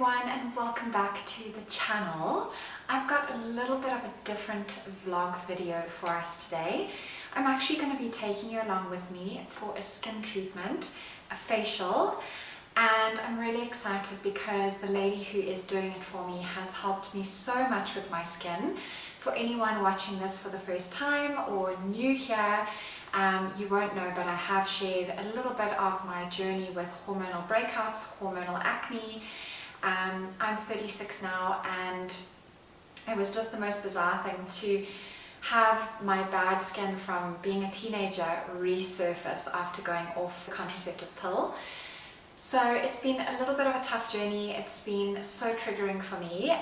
everyone and welcome back to the channel. I've got a little bit of a different vlog video for us today. I'm actually going to be taking you along with me for a skin treatment, a facial, and I'm really excited because the lady who is doing it for me has helped me so much with my skin. For anyone watching this for the first time or new here, you won't know, but I have shared a little bit of my journey with hormonal breakouts, hormonal acne. I'm 36 now, and it was just the most bizarre thing to have my bad skin from being a teenager resurface after going off the contraceptive pill. So it's been a little bit of a tough journey. It's been so triggering for me,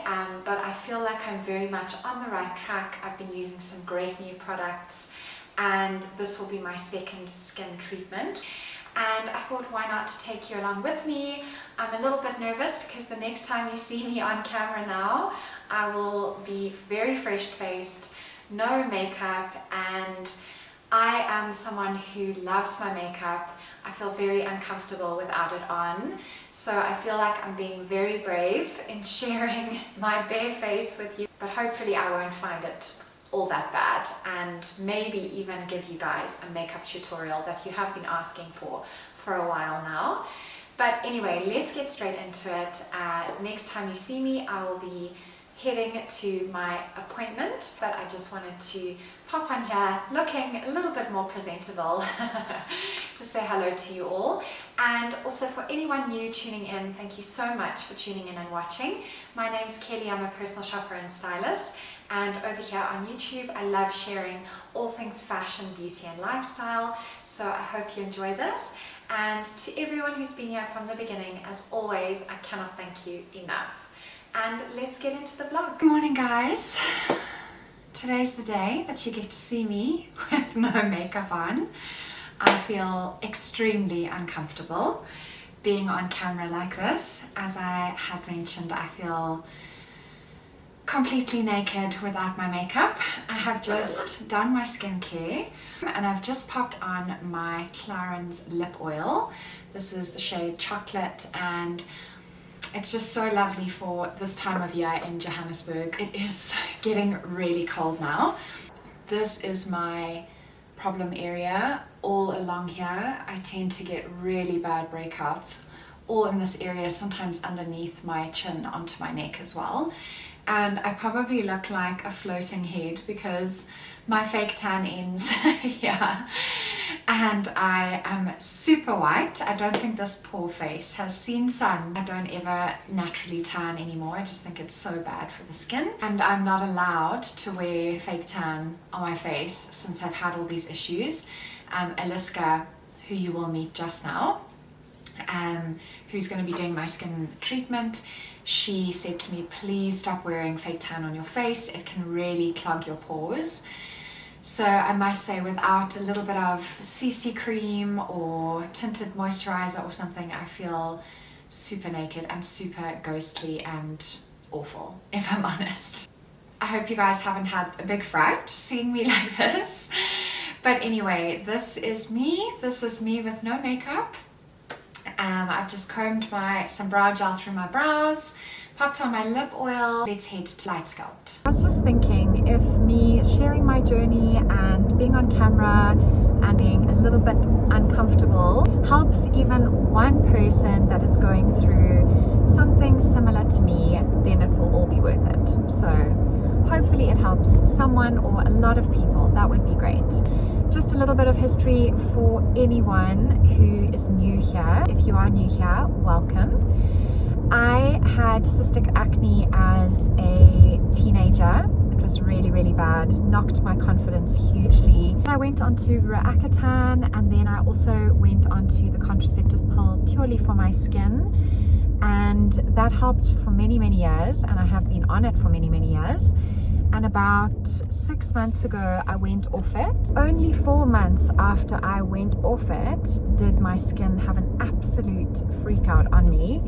but I feel like I'm very much on the right track. I've been using some great new products, and this will be my second skin treatment. And I thought, why not take you along with me? I'm a little bit nervous because the next time you see me on camera now, I will be very fresh-faced, no makeup, and I am someone who loves my makeup. I feel very uncomfortable without it on, so I feel like I'm being very brave in sharing my bare face with you, but hopefully I won't find it all that bad, and maybe even give you guys a makeup tutorial that you have been asking for a while now. But anyway, let's get straight into it. Next time you see me, I will be heading to my appointment, but I just wanted to pop on here looking a little bit more presentable to say hello to you all. And also for anyone new tuning in, thank you so much for tuning in and watching. My name's Kelly, I'm a personal shopper and stylist, and over here on YouTube I love sharing all things fashion, beauty and lifestyle, so I hope you enjoy this. And to everyone who's been here from the beginning, as always, I cannot thank you enough. And let's get into the vlog. Good morning, guys. Today's the day that you get to see me with no makeup on. I feel extremely uncomfortable being on camera like this. As I had mentioned, I feel completely naked without my makeup. I have just done my skincare and I've just popped on my Clarins lip oil. This is the shade Chocolate, and it's just so lovely for this time of year in Johannesburg. It is getting really cold now. This is my problem area all along here. I tend to get really bad breakouts all in this area, sometimes underneath my chin onto my neck as well. And I probably look like a floating head because my fake tan ends here. And I am super white. I don't think this poor face has seen sun. I don't ever naturally tan anymore. I just think it's so bad for the skin. And I'm not allowed to wear fake tan on my face since I've had all these issues. Aliska, who you will meet just now, who's going to be doing my skin treatment, she said to me, please stop wearing fake tan on your face. It can really clog your pores. So I must say, without a little bit of CC cream or tinted moisturizer or something, I feel super naked and super ghostly and awful, if I'm honest. I hope you guys haven't had a big fright seeing me like this. But anyway, this is me. This is me with no makeup. I've just combed some brow gel through my brows, popped on my lip oil. Let's head to Light Sculpt. I was just thinking if me sharing my journey and being on camera and being a little bit uncomfortable helps even one person that is going through something similar to me, then it will all be worth it. So hopefully it helps someone or a lot of people. That would be great. Just a little bit of history for anyone who is new here. If you are new here, welcome. I had cystic acne as a teenager. It was really, really bad. Knocked my confidence hugely. I went onto Roaccutane, and then I also went onto the contraceptive pill purely for my skin. And that helped for many, many years, and I have been on it for many, many years. And about 6 months ago, I went off it. Only 4 months after I went off it, did my skin have an absolute freak out on me.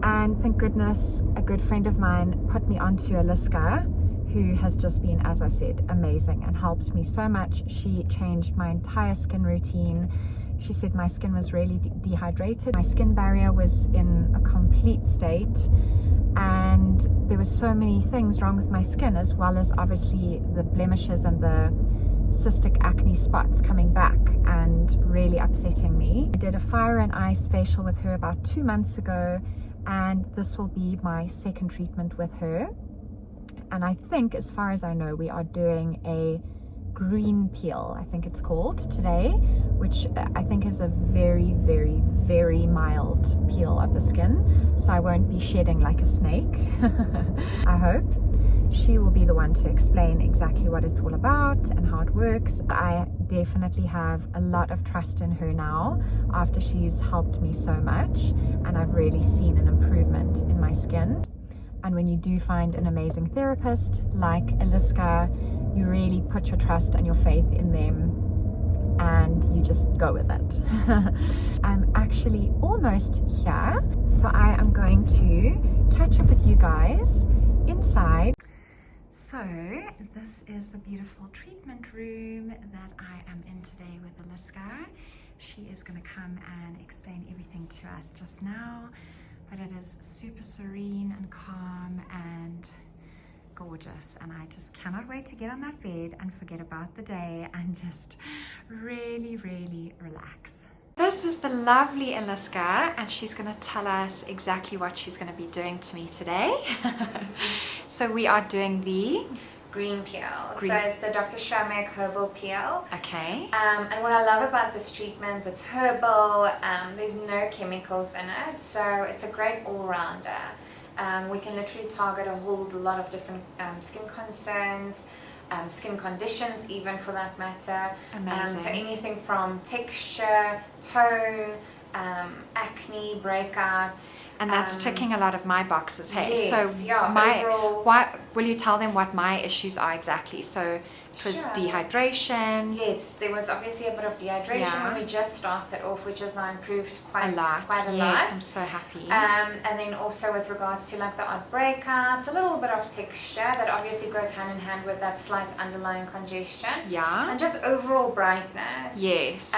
And thank goodness, a good friend of mine put me onto Aliska, who has just been, as I said, amazing and helped me so much. She changed my entire skin routine. She said my skin was really dehydrated. My skin barrier was in a complete state, and there were so many things wrong with my skin, as well as obviously the blemishes and the cystic acne spots coming back and really upsetting me. I did a fire and ice facial with her about 2 months ago, and this will be my second treatment with her. And I think, as far as I know, we are doing a green peel, I think it's called, today, which I think is a very, very, very mild peel of the skin, so I won't be shedding like a snake. I hope. She will be the one to explain exactly what it's all about and how it works. I definitely have a lot of trust in her now after she's helped me so much, and I've really seen an improvement in my skin. And when you do find an amazing therapist like Eliska, you really put your trust and your faith in them and you just go with it. I'm actually almost here, so I am going to catch up with you guys inside. So this is the beautiful treatment room that I am in today with Eliska. She is going to come and explain everything to us just now, but it is super serene and calm and gorgeous, and I just cannot wait to get on that bed and forget about the day and just really, really relax. This is the lovely Eliska, and she's going to tell us exactly what she's going to be doing to me today. So we are doing the green peel. So it's the Dr. Schramek herbal peel. Okay. And what I love about this treatment, it's herbal, there's no chemicals in it, so it's a great all-rounder. We can literally target a whole lot of different skin concerns, skin conditions even for that matter. Amazing. So anything from texture, tone, acne, breakouts. And that's ticking a lot of my boxes, hey? Yes, so yeah, why will you tell them what my issues are exactly? So it was dehydration. Yes, there was obviously a bit of dehydration when we just started off, which has now improved quite a lot. Yes, I'm so happy. And then also with regards to like the odd breakouts, a little bit of texture that obviously goes hand in hand with that slight underlying congestion. Yeah. And just overall brightness. Yes.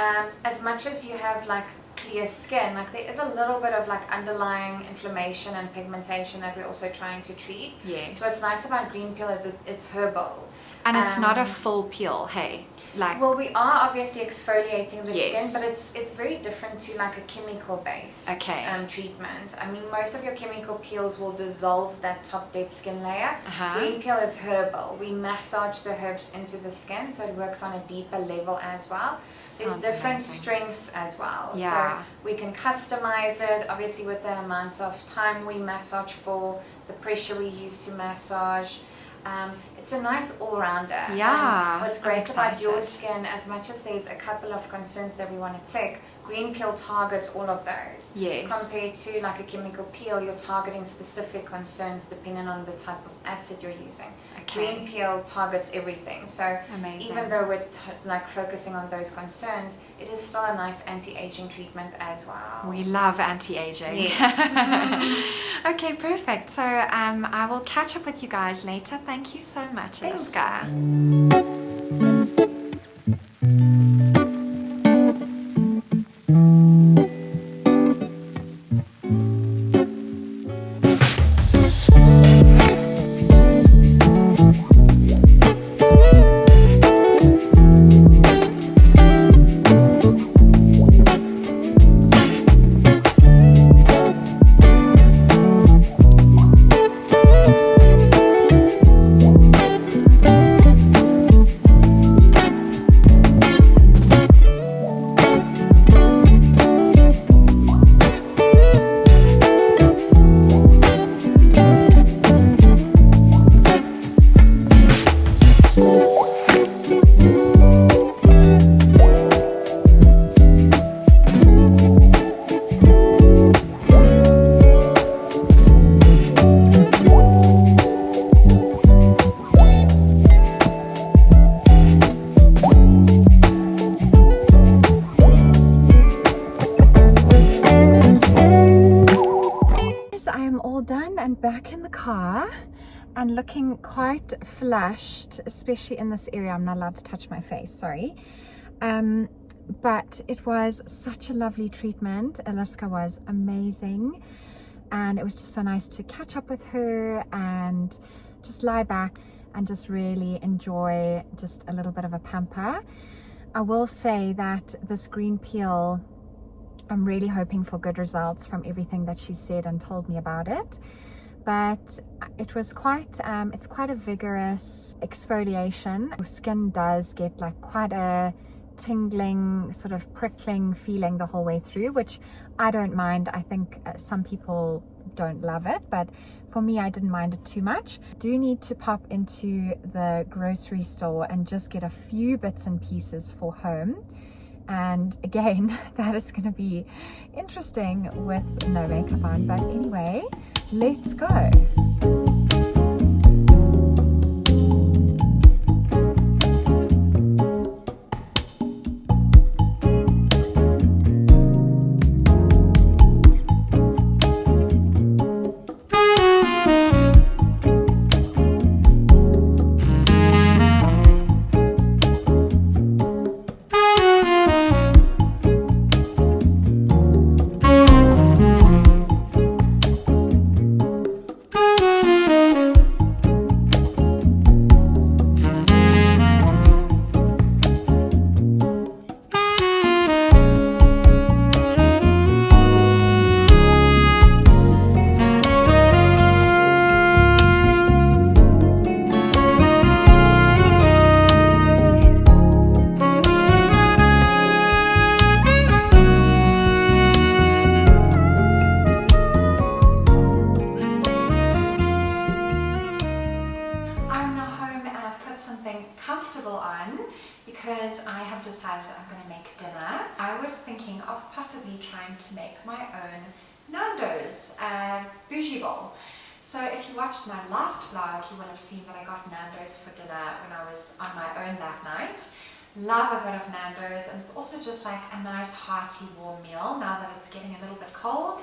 As much as you have like clear skin, like there is a little bit of like underlying inflammation and pigmentation that we're also trying to treat. Yes. So what's nice about green peel is it's herbal. And it's not a full peel, hey? Like, well, we are obviously exfoliating the skin, but it's very different to like a chemical based treatment. I mean, most of your chemical peels will dissolve that top dead skin layer. Green peel is herbal. We massage the herbs into the skin, so it works on a deeper level as well. There's different strengths as well. Yeah. So we can customize it, obviously with the amount of time we massage for, the pressure we use to massage. It's a nice all-rounder. Yeah. What's great about your skin, as much as there's a couple of concerns that we want to tick, green peel targets all of those. Yes. Compared to like a chemical peel, you're targeting specific concerns depending on the type of acid you're using. Okay. Green peel targets everything. So amazing. Even though we're like focusing on those concerns, it is still a nice anti-aging treatment as well. We love anti-aging. Yes. Okay, perfect. So I will catch up with you guys later. Thank you so much, Eliska. Back in the car and looking quite flushed, especially in this area. I'm not allowed to touch my face, sorry. But it was such a lovely treatment. Eliska was amazing, and it was just so nice to catch up with her and just lie back and just really enjoy just a little bit of a pamper. I will say that this green peel, I'm really hoping for good results from everything that she said and told me about it. But it was quite, it's quite a vigorous exfoliation. Your skin does get like quite a tingling, sort of prickling feeling the whole way through, which I don't mind. I think some people don't love it, but for me, I didn't mind it too much. Do need to pop into the grocery store and just get a few bits and pieces for home. And again, that is going to be interesting with no makeup on. But anyway, let's go. Because I have decided I'm going to make dinner. I was thinking of possibly trying to make my own Nando's bougie bowl. So if you watched my last vlog, you will have seen that I got Nando's for dinner when I was on my own that night. Love a bit of Nando's, and it's also just like a nice hearty warm meal now that it's getting a little bit cold.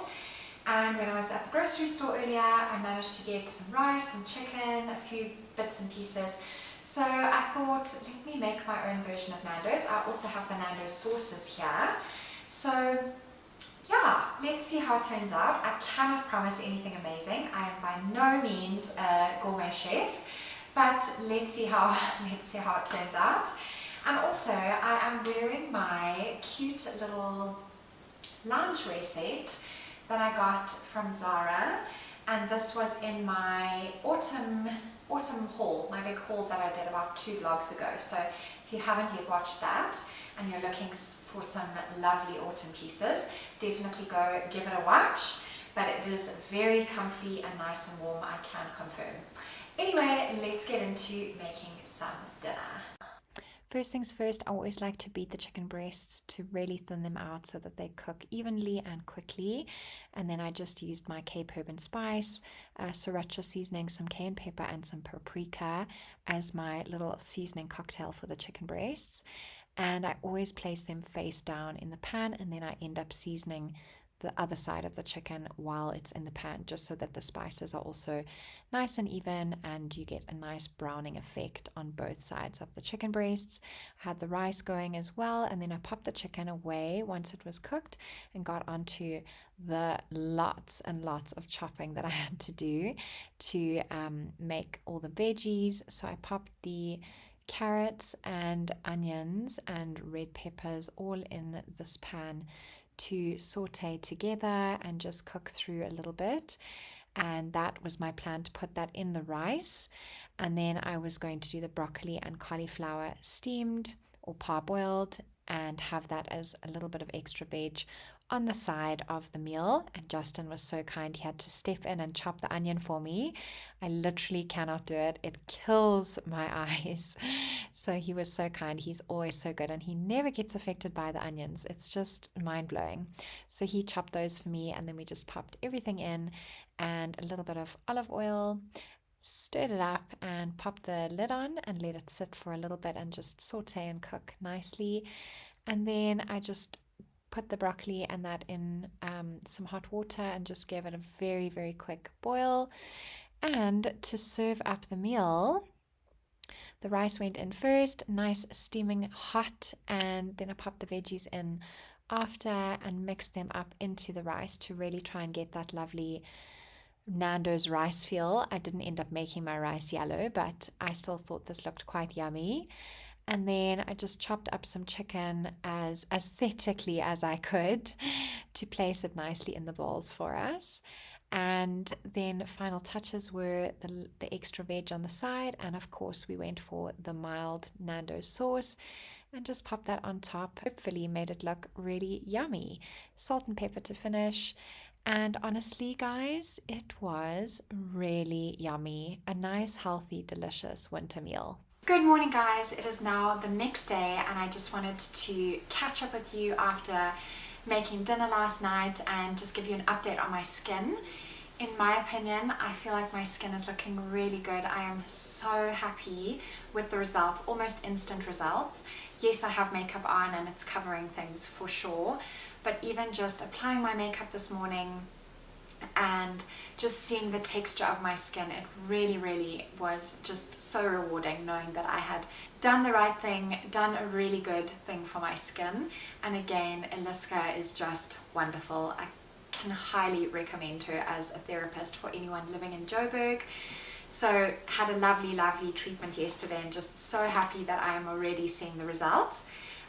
And when I was at the grocery store earlier, I managed to get some rice, some chicken, a few bits and pieces. So I thought, let me make my own version of Nando's. I also have the Nando's sauces here. So yeah, let's see how it turns out. I cannot promise anything amazing. I am by no means a gourmet chef, but let's see how it turns out. And also, I am wearing my cute little loungewear set that I got from Zara, and this was in my autumn haul, my big haul that I did about 2 vlogs ago. So if you haven't yet watched that and you're looking for some lovely autumn pieces, definitely go give it a watch. But it is very comfy and nice and warm, I can confirm. Anyway, let's get into making some dinner. First things first, I always like to beat the chicken breasts to really thin them out so that they cook evenly and quickly. And then I just used my Cape herb and spice, sriracha seasoning, some cayenne pepper and some paprika as my little seasoning cocktail for the chicken breasts. And I always place them face down in the pan, and then I end up seasoning the other side of the chicken while it's in the pan, just so that the spices are also nice and even and you get a nice browning effect on both sides of the chicken breasts. I had the rice going as well, and then I popped the chicken away once it was cooked and got onto the lots and lots of chopping that I had to do to make all the veggies. So I popped the carrots and onions and red peppers all in this pan to saute together and just cook through a little bit. And that was my plan, to put that in the rice. And then I was going to do the broccoli and cauliflower steamed or parboiled and have that as a little bit of extra veg on the side of the meal. And Justin was so kind, he had to step in and chop the onion for me. I literally cannot do it. It kills my eyes. So he was so kind. He's always so good, and he never gets affected by the onions. It's just mind-blowing. So he chopped those for me, and then we just popped everything in and a little bit of olive oil, stirred it up and popped the lid on and let it sit for a little bit and just saute and cook nicely. And then I just put the broccoli and that in some hot water and just gave it a very, very quick boil. And to serve up the meal, The rice went in first, nice steaming hot, and then I popped the veggies in after and mixed them up into the rice to really try and get that lovely Nando's rice feel. I didn't end up making my rice yellow, but I still thought this looked quite yummy. And then I just chopped up some chicken as aesthetically as I could to place it nicely in the bowls for us. And then final touches were the extra veg on the side, and of course we went for the mild Nando's sauce and just popped that on top. Hopefully made it look really yummy. Salt and pepper to finish. And honestly, guys, it was really yummy. A nice, healthy, delicious winter meal. Good morning, guys. It is now the next day and I just wanted to catch up with you after making dinner last night and just give you an update on my skin. In my opinion, I feel like my skin is looking really good. I am so happy with the results, almost instant results. Yes, I have makeup on and it's covering things for sure, but even just applying my makeup this morning and just seeing the texture of my skin, it really was just so rewarding knowing that I had done the right thing, done a really good thing for my skin. And again, Eliska is just wonderful. I can highly recommend her as a therapist for anyone living in Joburg. So had a lovely treatment yesterday and just so happy that I am already seeing the results.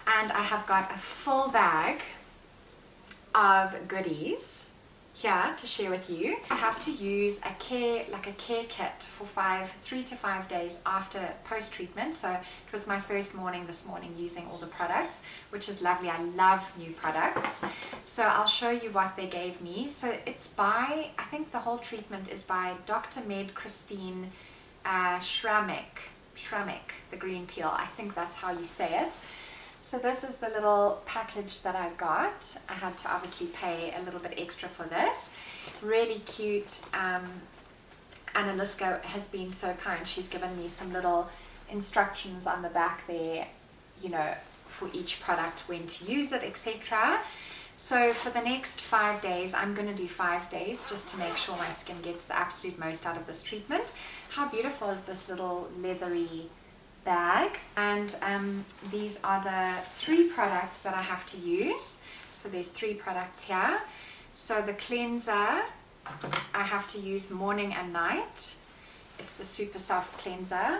And I have got a full bag of goodies here to share with you. I have to use a care kit for 3 to 5 days after post-treatment. So it was my first morning this morning using all the products, which is lovely. I love new products. So I'll show you what they gave me. So it's by, I think the whole treatment is by Dr. Med Christine Schrammick, the green peel. I think that's how you say it. So this is the little package that I got. I had to obviously pay a little bit extra for this. Really cute. Annaliska has been so kind. She's given me some little instructions on the back there, you know, for each product, when to use it, etc. So for the next 5 days, I'm going to do 5 days just to make sure my skin gets the absolute most out of this treatment. How beautiful is this little leathery bag? And these are the 3 products that I have to use. So there's 3 products here. So the cleanser I have to use morning and night. It's the super soft cleanser,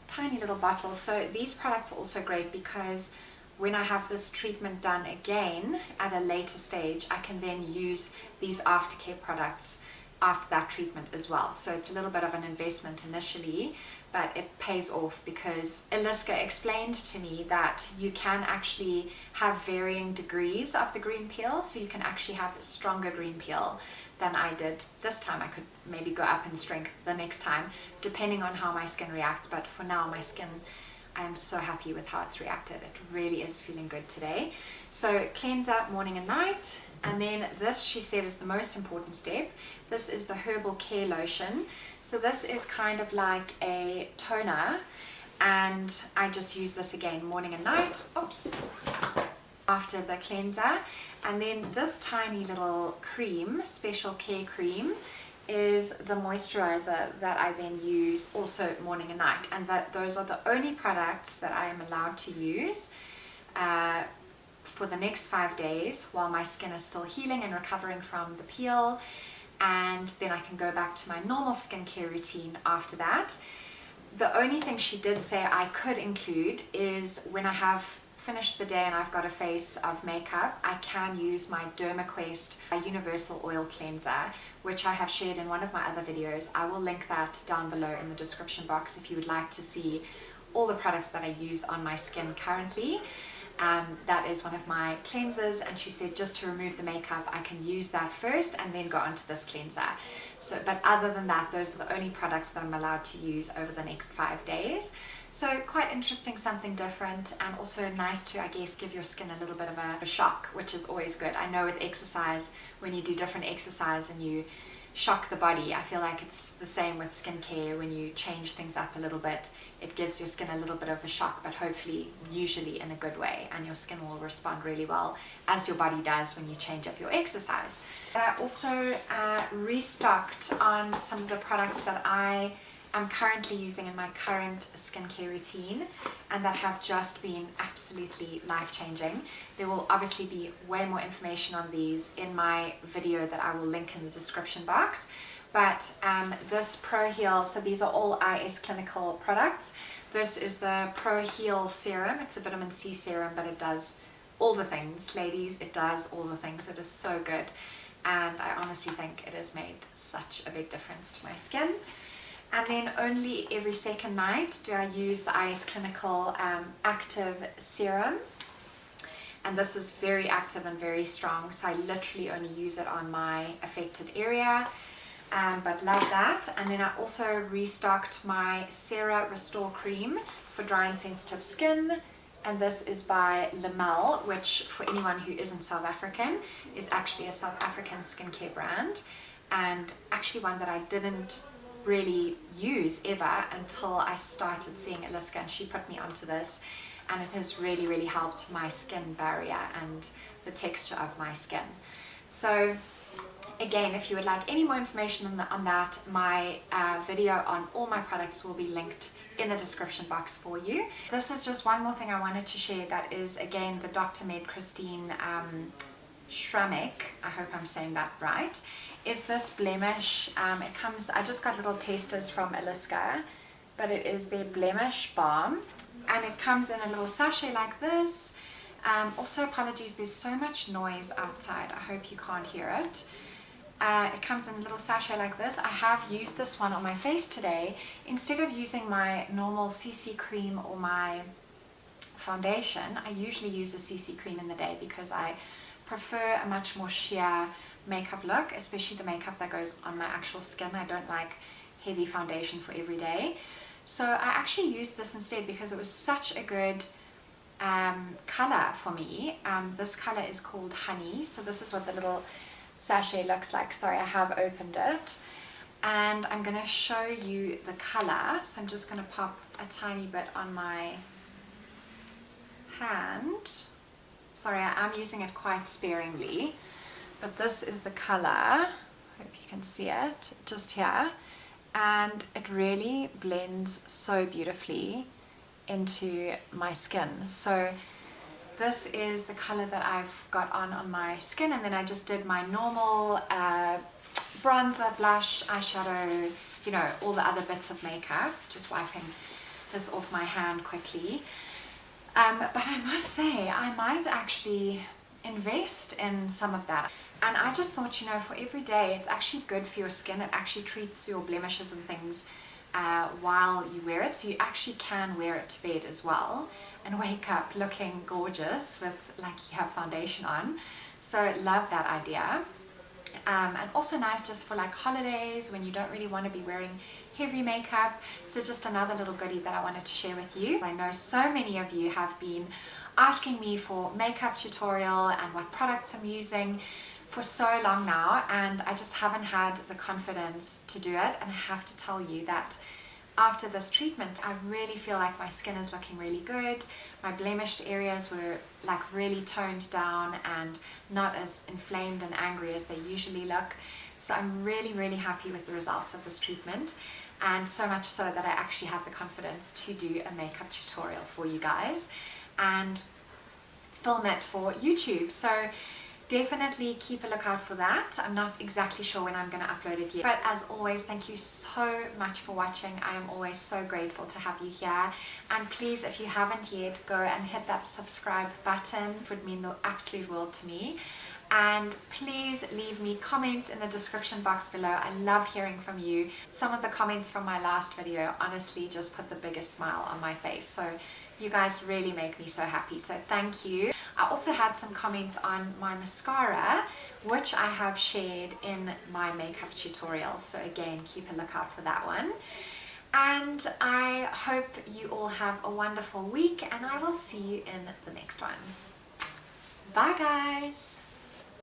tiny little bottle. So these products are also great because when I have this treatment done again at a later stage, I can then use these aftercare products after that treatment as well. So it's a little bit of an investment initially, but it pays off because Eliska explained to me that you can actually have varying degrees of the green peel. So you can actually have a stronger green peel than I did this time. I could maybe go up in strength the next time, depending on how my skin reacts. But for now, my skin, I am so happy with how it's reacted. It really is feeling good today. So cleanser morning and night. And then this, she said, is the most important step. This is the Herbal Care Lotion. So this is kind of like a toner, and I just use this again morning and night. Oops. After the cleanser. And then this tiny little cream, Special Care Cream, is the moisturizer that I then use also morning and night. And those are the only products that I am allowed to use for the next 5 days while my skin is still healing and recovering from the peel. And then I can go back to my normal skincare routine after that. The only thing she did say I could include is when I have finished the day and I've got a face of makeup, I can use my DermaQuest Universal Oil Cleanser, which I have shared in one of my other videos. I will link that down below in the description box if you would like to see all the products that I use on my skin currently. That is one of my cleansers, and she said just to remove the makeup I can use that first and then go on to this cleanser. So, but other than that, those are the only products that I'm allowed to use over the next 5 days. So quite interesting, something different, and also nice to, I guess, give your skin a little bit of a shock, which is always good. I know with exercise, when you do different exercise and you shock the body, I feel like it's the same with skincare. When you change things up a little bit, it gives your skin a little bit of a shock, but hopefully usually in a good way, and your skin will respond really well, as your body does when you change up your exercise. I also restocked on some of the products that I I'm currently using in my current skincare routine and that have just been absolutely life-changing. There will obviously be way more information on these in my video that I will link in the description box. But this Pro Heal, so these are all IS Clinical products. This is the Pro Heal Serum. It's a vitamin C serum, but it does all the things, ladies. It does all the things. It is so good. And I honestly think it has made such a big difference to my skin. And then only every second night do I use the IS Clinical Active Serum. And this is very active and very strong. So I literally only use it on my affected area. But love that. And then I also restocked my Cera Restore Cream for dry and sensitive skin. And this is by Lamel, which for anyone who isn't South African, is actually a South African skincare brand. And actually one that I didn't really use ever until I started seeing Aliska, and she put me onto this. And it has really, really helped my skin barrier and the texture of my skin. So again, if you would like any more information on that, my video on all my products will be linked in the description box for you. This is just one more thing I wanted to share, that is again the Dr. Med Christine Schramek, I hope I'm saying that right, is this blemish, it comes, I just got little tasters from Aliska, but it is their blemish balm, and it comes in a little sachet like this. Also apologies, there's so much noise outside, I hope you can't hear it. It comes in a little sachet like this. I have used this one on my face today. Instead of using my normal CC cream or my foundation, I usually use a CC cream in the day because I prefer a much more sheer makeup look, especially the makeup that goes on my actual skin. I don't like heavy foundation for every day. So I actually used this instead because it was such a good color for me. This color is called Honey. So this is what the little sachet looks like. Sorry, I have opened it. And I'm going to show you the color. So I'm just going to pop a tiny bit on my hand. Sorry, I am using it quite sparingly. But this is the color. Hope you can see it just here. And it really blends so beautifully into my skin. So this is the color that I've got on my skin, and then I just did my normal bronzer, blush, eyeshadow, you know, all the other bits of makeup, just wiping this off my hand quickly. But I must say, I might actually invest in some of that. And I just thought, you know, for every day, it's actually good for your skin. It actually treats your blemishes and things while you wear it. So you actually can wear it to bed as well and wake up looking gorgeous with like you have foundation on. So love that idea. And also nice just for like holidays when you don't really want to be wearing heavy makeup. So just another little goodie that I wanted to share with you. I know so many of you have been asking me for makeup tutorial and what products I'm using for so long now, and I just haven't had the confidence to do it. And I have to tell you that after this treatment, I really feel like my skin is looking really good. My blemished areas were like really toned down and not as inflamed and angry as they usually look. So I'm really, really happy with the results of this treatment, and so much so that I actually had the confidence to do a makeup tutorial for you guys and film it for YouTube. So definitely keep a lookout for that. I'm not exactly sure when I'm going to upload it yet. But as always, thank you so much for watching. I am always so grateful to have you here. And please, if you haven't yet, go and hit that subscribe button. It would mean the absolute world to me. And please leave me comments in the description box below. I love hearing from you. Some of the comments from my last video honestly just put the biggest smile on my face. So you guys really make me so happy. So thank you. I also had some comments on my mascara, which I have shared in my makeup tutorial. So again, keep a lookout for that one. And I hope you all have a wonderful week, and I will see you in the next one. Bye guys.